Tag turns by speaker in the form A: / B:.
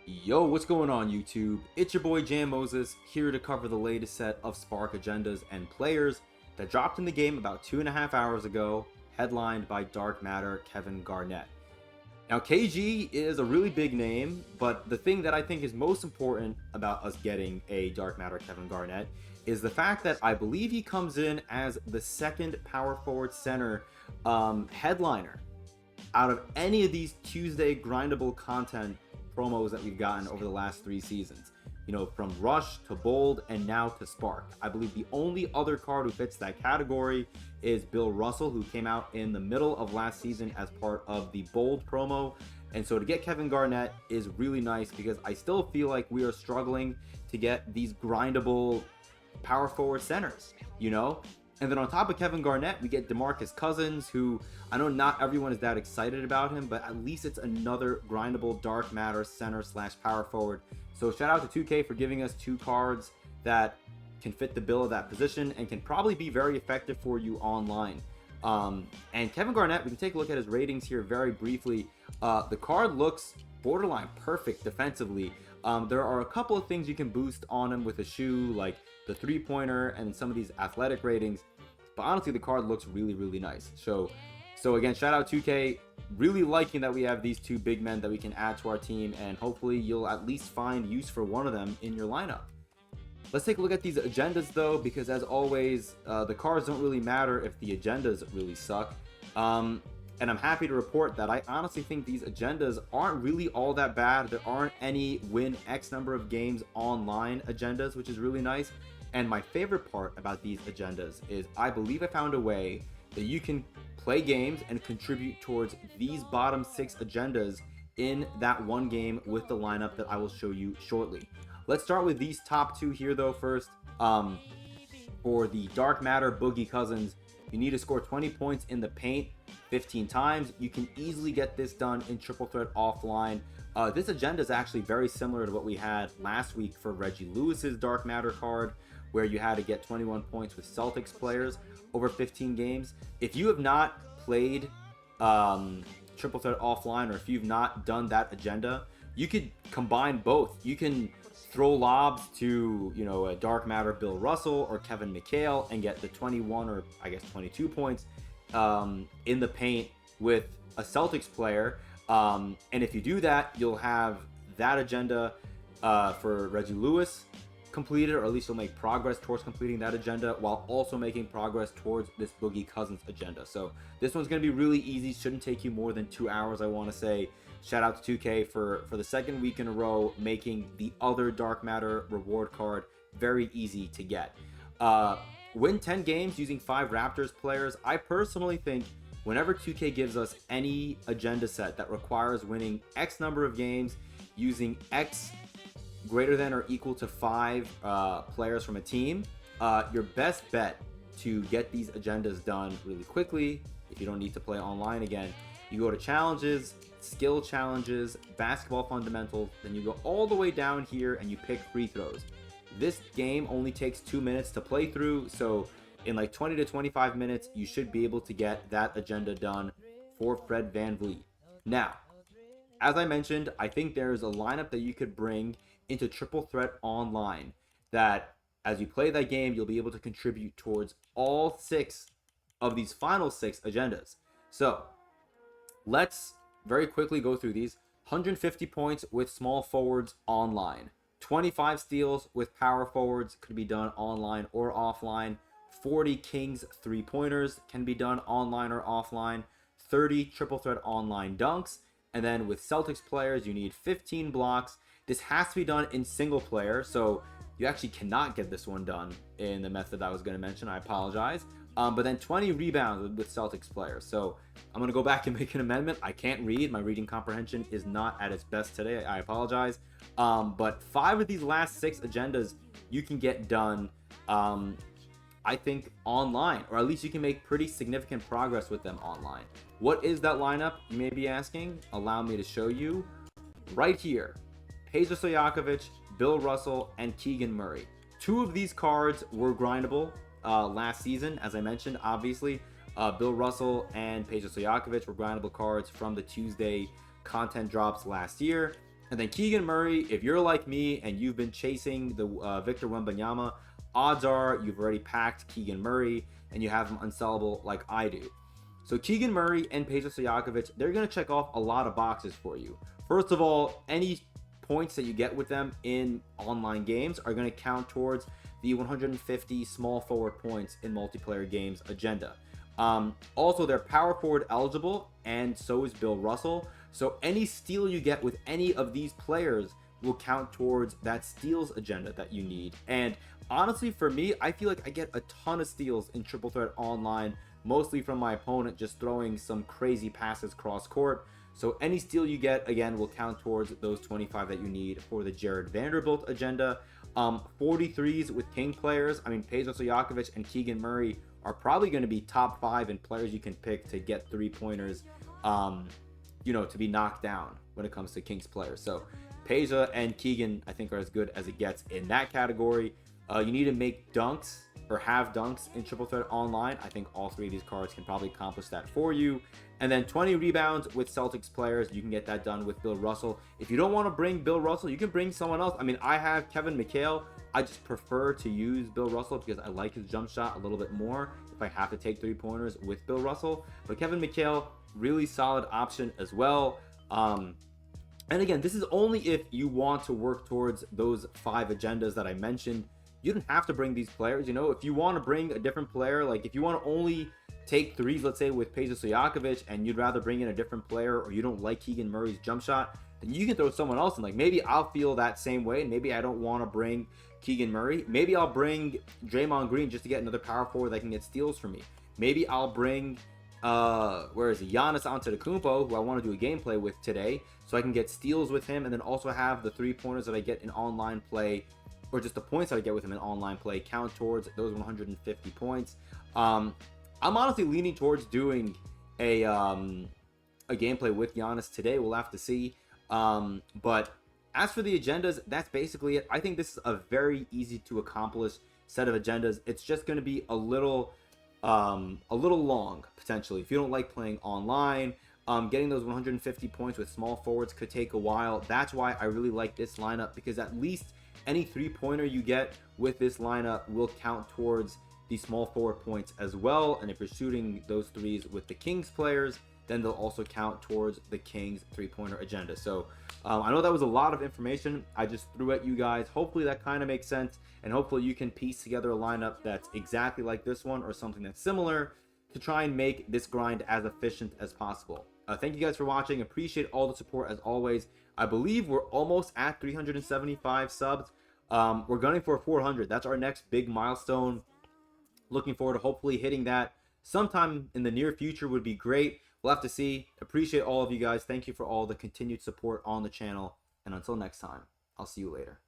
A: Yo, what's going on YouTube? It's your boy Jam Moses here to cover the latest set of Spark agendas and players that dropped in the game about 2.5 hours ago, headlined by Dark Matter Kevin Garnett. Now KG is a really big name, but the thing that I think is most important about us getting a Dark Matter Kevin Garnett is the fact that I believe he comes in as the second power forward center headliner out of any of these Tuesday grindable content promos that we've gotten over the last 3 seasons. You know, from Rush to Bold and now to Spark. I believe the only other card who fits that category is Bill Russell, who came out in the middle of last season as part of the Bold promo. And so to get Kevin Garnett is really nice because I still feel like we are struggling to get these grindable power forward centers, you know? And then on top of Kevin Garnett, we get DeMarcus Cousins, who I know not everyone is that excited about him, but at least it's another grindable dark matter center / power forward. So shout out to 2K for giving us 2 cards that can fit the bill of that position and can probably be very effective for you online. And Kevin Garnett, we can take a look at his ratings here very briefly. The card looks borderline perfect defensively. There are a couple of things you can boost on him with a shoe, like the 3-pointer and some of these athletic ratings, but honestly the card looks really nice. So again, shout out 2K, really liking that we have these 2 big men that we can add to our team, and hopefully you'll at least find use for one of them in your lineup. Let's take a look at these agendas though, because as always, the cards don't really matter if the agendas really suck. And I'm happy to report that I honestly think these agendas aren't really all that bad. There aren't any win X number of games online agendas, which is really nice. And my favorite part about these agendas is I believe I found a way that you can play games and contribute towards these bottom 6 agendas in that one game with the lineup that I will show you shortly. Let's start with these top 2 here though first. For the Dark Matter Boogie Cousins, you need to score 20 points in the paint 15 times. You can easily get this done in triple threat offline. This agenda is actually very similar to what we had last week for Reggie Lewis's Dark Matter card, where you had to get 21 points with Celtics players over 15 games. If you have not played triple threat offline, or if you've not done that agenda, you could combine both. You can throw lobs to, you know, a Dark Matter Bill Russell or Kevin McHale and get the 21 or I guess 22 points in the paint with a Celtics player. And if you do that, you'll have that agenda for Reggie Lewis completed, or at least you'll make progress towards completing that agenda while also making progress towards this Boogie Cousins agenda. So this one's going to be really easy. Shouldn't take you more than 2 hours, I want to say. Shout out to 2K for the second week in a row making the other Dark Matter reward card very easy to get. Win 10 games using 5 Raptors players. I personally think whenever 2K gives us any agenda set that requires winning X number of games using X greater than or equal to 5 players from a team, your best bet to get these agendas done really quickly, if you don't need to play online again, you go to challenges, skill challenges, basketball fundamentals, then you go all the way down here and you pick free throws. This game only takes 2 minutes to play through, so in like 20 to 25 minutes you should be able to get that agenda done for Fred VanVleet. Now, as I mentioned, I think there's a lineup that you could bring into triple threat online that as you play that game, you'll be able to contribute towards all 6 of these final 6 agendas. So let's very quickly go through these. 150 points with small forwards online. 25 steals with power forwards could be done online or offline. 40 Kings 3-pointers can be done online or offline. 30 triple threat online dunks. And then with Celtics players, you need 15 blocks. This has to be done in single player, so you actually cannot get this one done in the method I was going to mention. I apologize. But then 20 rebounds with Celtics players. So I'm going to go back and make an amendment. I can't read. My reading comprehension is not at its best today. I apologize. But 5 of these last 6 agendas you can get done, I think, online. Or at least you can make pretty significant progress with them online. What is that lineup, you may be asking? Allow me to show you. Right here. Peja Stojakovic, Bill Russell, and Keegan Murray. 2 of these cards were grindable last season, as I mentioned. Obviously, Bill Russell and Peja Stojakovic were grindable cards from the Tuesday content drops last year. And then Keegan Murray, if you're like me and you've been chasing the Victor Wembanyama, odds are you've already packed Keegan Murray and you have him unsellable like I do. So Keegan Murray and Peja Stojakovic, they're going to check off a lot of boxes for you. First of all, any points that you get with them in online games are going to count towards the 150 small forward points in multiplayer games agenda. Also, they're power forward eligible, and so is Bill Russell. So any steal you get with any of these players will count towards that steals agenda that you need. And honestly, for me, I feel like I get a ton of steals in Triple Threat Online, mostly from my opponent just throwing some crazy passes cross court. So any steal you get, again, will count towards those 25 that you need for the Jared Vanderbilt agenda. 43s with King players. I mean, Peja Stojakovic and Keegan Murray are probably going to be top 5 in players you can pick to get 3-pointers, to be knocked down when it comes to Kings players. So Peja and Keegan, I think, are as good as it gets in that category. You need to make dunks or have dunks in Triple Threat Online. I think all 3 of these cards can probably accomplish that for you. And then 20 rebounds with Celtics players. You can get that done with Bill Russell. If you don't want to bring Bill Russell, you can bring someone else. I mean, I have Kevin McHale. I just prefer to use Bill Russell because I like his jump shot a little bit more if I have to take 3-pointers with Bill Russell. But Kevin McHale, really solid option as well. And again, this is only if you want to work towards those 5 agendas that I mentioned. You don't have to bring these players. If you want to bring a different player, like if you want to only take 3s, let's say with Peja Stojakovic, and you'd rather bring in a different player, or you don't like Keegan Murray's jump shot, then you can throw someone else in. Like maybe I'll feel that same way. Maybe I don't want to bring Keegan Murray. Maybe I'll bring Draymond Green just to get another power forward that can get steals for me. Maybe I'll bring Giannis Antetokounmpo, who I want to do a gameplay with today, so I can get steals with him, and then also have the 3-pointers that I get in online play, or just the points that I get with him in online play, count towards those 150 points. I'm honestly leaning towards doing a gameplay with Giannis today. We'll have to see. But as for the agendas, that's basically it. I think this is a very easy to accomplish set of agendas. It's just going to be a little long potentially if you don't like playing online. Getting those 150 points with small forwards could take a while. That's why I really like this lineup, because at least any 3-pointer you get with this lineup will count towards the small forward points as well. And if you're shooting those 3s with the Kings players, then they'll also count towards the Kings 3-pointer agenda. So I know that was a lot of information I just threw at you guys. Hopefully that kind of makes sense, and hopefully you can piece together a lineup that's exactly like this one or something that's similar to try and make this grind as efficient as possible. Thank you guys for watching. Appreciate all the support as always. I believe we're almost at 375 subs. We're gunning for 400. That's our next big milestone. Looking forward to hopefully hitting that sometime in the near future would be great. We'll have to see. Appreciate all of you guys. Thank you for all the continued support on the channel. And until next time, I'll see you later.